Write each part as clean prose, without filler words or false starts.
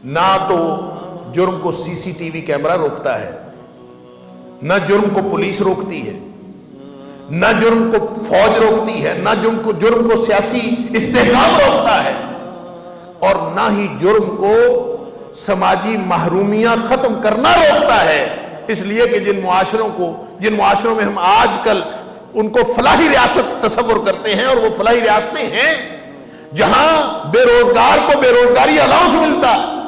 نہ تو جرم کو سی سی ٹی وی کیمرہ روکتا ہے، نہ جرم کو پولیس روکتی ہے، نہ جرم کو فوج روکتی ہے، نہ جرم کو سیاسی استحکام روکتا ہے، اور نہ ہی جرم کو سماجی محرومیاں ختم کرنا روکتا ہے۔ اس لیے کہ جن معاشروں میں ہم آج کل ان کو فلاحی ریاست تصور کرتے ہیں، اور وہ فلاحی ریاستیں ہیں جہاں بے روزگار کو بے روزگاری الاؤنس ملتا ہے،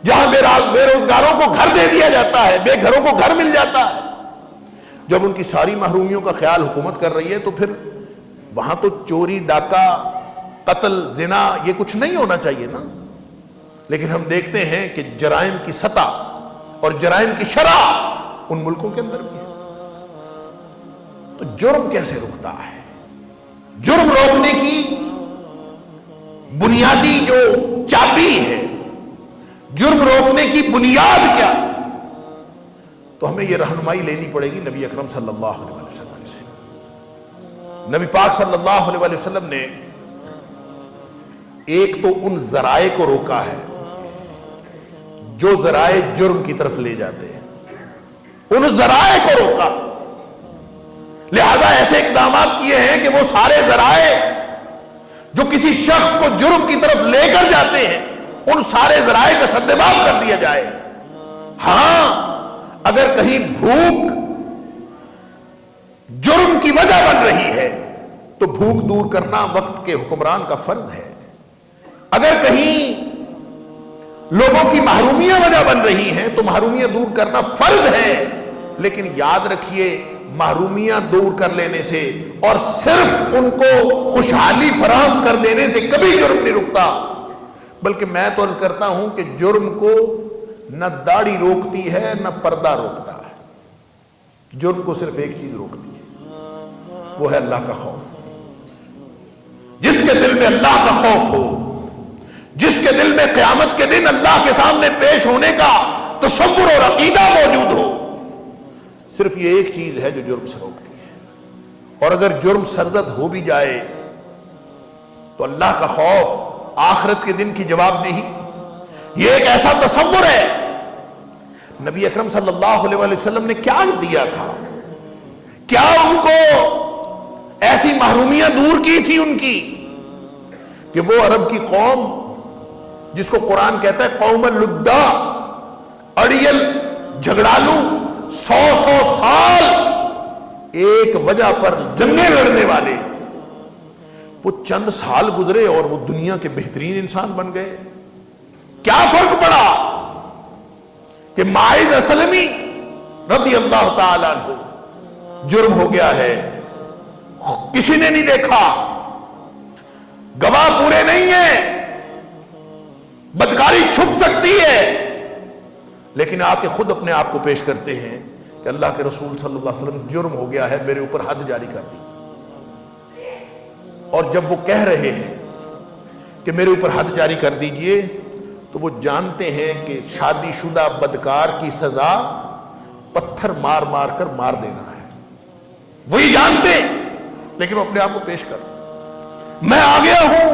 جہاں بے روزگاروں کو گھر دے دیا جاتا ہے، بے گھروں کو گھر مل جاتا ہے۔ جب ان کی ساری محرومیوں کا خیال حکومت کر رہی ہے تو پھر وہاں تو چوری، ڈاکہ، قتل، زنا یہ کچھ نہیں ہونا چاہیے نا۔ لیکن ہم دیکھتے ہیں کہ جرائم کی سطح اور جرائم کی شرح ان ملکوں کے اندر بھی ہے۔ تو جرم کیسے رکتا ہے؟ جرم روکنے کی بنیادی جو چابی ہے، جرم روکنے کی بنیاد کیا؟ تو ہمیں یہ رہنمائی لینی پڑے گی نبی اکرم صلی اللہ علیہ وسلم سے۔ نبی پاک صلی اللہ علیہ وسلم نے ایک تو ان ذرائع کو روکا ہے جو ذرائع جرم کی طرف لے جاتے ہیں، ان ذرائع کو روکا، لہذا ایسے اقدامات کیے ہیں کہ وہ سارے ذرائع جو کسی شخص کو جرم کی طرف لے کر جاتے ہیں ان سارے ذرائع کا سدباب کر دیا جائے۔ ہاں، اگر کہیں بھوک جرم کی وجہ بن رہی ہے تو بھوک دور کرنا وقت کے حکمران کا فرض ہے۔ اگر کہیں لوگوں کی محرومیاں وجہ بن رہی ہیں تو محرومیاں دور کرنا فرض ہے، لیکن یاد رکھیے محرومیاں دور کر لینے سے اور صرف ان کو خوشحالی فراہم کر دینے سے کبھی جرم نہیں رکتا، بلکہ میں تو عرض کرتا ہوں کہ جرم کو نہ داڑھی روکتی ہے نہ پردہ روکتا ہے، جرم کو صرف ایک چیز روکتی ہے، وہ ہے اللہ کا خوف۔ جس کے دل میں اللہ کا خوف ہو، جس کے دل میں قیامت کے دن اللہ کے سامنے پیش ہونے کا تصور اور عقیدہ موجود ہو، صرف یہ ایک چیز ہے جو جرم سے روکتی ہے۔ اور اگر جرم سرزد ہو بھی جائے تو اللہ کا خوف، آخرت کے دن کی جواب دہی، یہ ایک ایسا تصور ہے۔ نبی اکرم صلی اللہ علیہ وسلم نے کیا دیا تھا؟ کیا ان کو ایسی محرومیاں دور کی تھی ان کی کہ وہ عرب کی قوم جس کو قرآن کہتا ہے قوم اللدہ، اڑیل، جھگڑالو، 100 سال ایک وجہ پر جنگیں لڑنے والے، وہ چند سال گزرے اور وہ دنیا کے بہترین انسان بن گئے۔ کیا فرق پڑا کہ ماعز اسلمی رضی اللہ تعالیٰ عنہ جرم ہو گیا ہے، کسی نے نہیں دیکھا، گواہ پورے نہیں ہیں، بدکاری چھپ سکتی ہے، لیکن آپ کے خود اپنے آپ کو پیش کرتے ہیں کہ اللہ کے رسول صلی اللہ علیہ وسلم جرم ہو گیا ہے، میرے اوپر حد جاری کر دی۔ اور جب وہ کہہ رہے ہیں کہ میرے اوپر حد جاری کر دیجئے تو وہ جانتے ہیں کہ شادی شدہ بدکار کی سزا پتھر مار مار کر مار دینا ہے، وہی جانتے، لیکن وہ اپنے آپ کو پیش کر، میں آ گیا ہوں،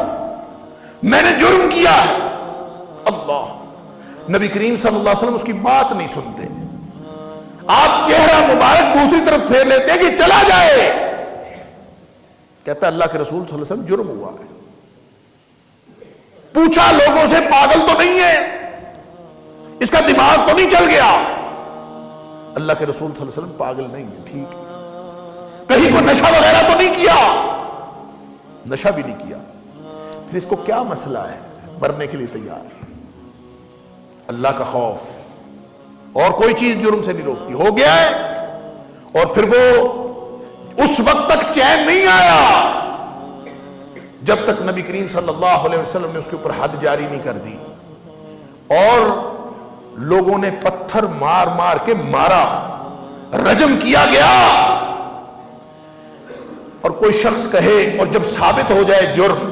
میں نے جرم کیا ہے۔ اللہ، نبی کریم صلی اللہ علیہ وسلم اس کی بات نہیں سنتے، آپ چہرہ مبارک دوسری طرف پھیر لیتے ہیں کہ چلا جائے، کہتا اللہ کے رسول صلی اللہ علیہ وسلم جرم ہوا ہے۔ پوچھا لوگوں سے، پاگل تو نہیں ہے، اس کا دماغ تو نہیں چل گیا؟ اللہ کے رسول صلی اللہ علیہ وسلم پاگل نہیں ہے، ٹھیک ہے، کہیں کو نشہ وغیرہ تو نہیں کیا؟ نشہ بھی نہیں کیا، پھر اس کو کیا مسئلہ ہے؟ مرنے کے لیے تیار۔ اللہ کا خوف اور کوئی چیز جرم سے نہیں روکتی، ہو گیا ہے، اور پھر وہ اس وقت تک چین نہیں آیا جب تک نبی کریم صلی اللہ علیہ وسلم نے اس کے اوپر حد جاری نہیں کر دی، اور لوگوں نے پتھر مار مار کے مارا، رجم کیا گیا۔ اور کوئی شخص کہے، اور جب ثابت ہو جائے جرم،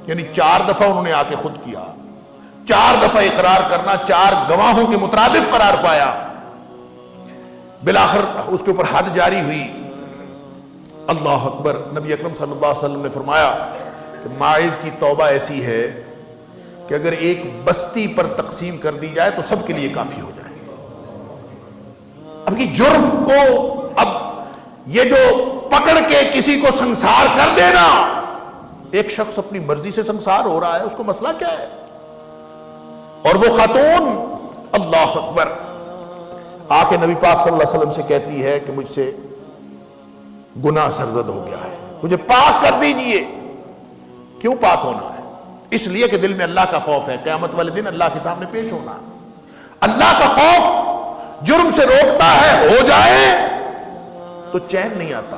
یعنی 4 دفعہ انہوں نے آ کے خود کیا، 4 دفعہ اقرار کرنا، 4 گواہوں کے مترادف قرار پایا، بالآخر اس کے اوپر حد جاری ہوئی۔ اللہ اکبر، نبی اکرم صلی اللہ علیہ وسلم نے فرمایا کہ ماعز کی توبہ ایسی ہے کہ اگر ایک بستی پر تقسیم کر دی جائے تو سب کے لیے کافی ہو جائے. اب یہ جرم کو اب یہ جو پکڑ کے کسی کو سنسار کر دینا، ایک شخص اپنی مرضی سے سنسار ہو رہا ہے، اس کو مسئلہ کیا ہے؟ اور وہ خاتون اللہ اکبر آ کے نبی پاک صلی اللہ علیہ وسلم سے کہتی ہے کہ مجھ سے گناہ سرزد ہو گیا ہے، مجھے پاک کر دیجئے. کیوں پاک ہونا ہے؟ اس لیے کہ دل میں اللہ کا خوف ہے، قیامت والے دن اللہ کے سامنے پیش ہونا. اللہ کا خوف جرم سے روکتا ہے، ہو جائے تو چین نہیں آتا.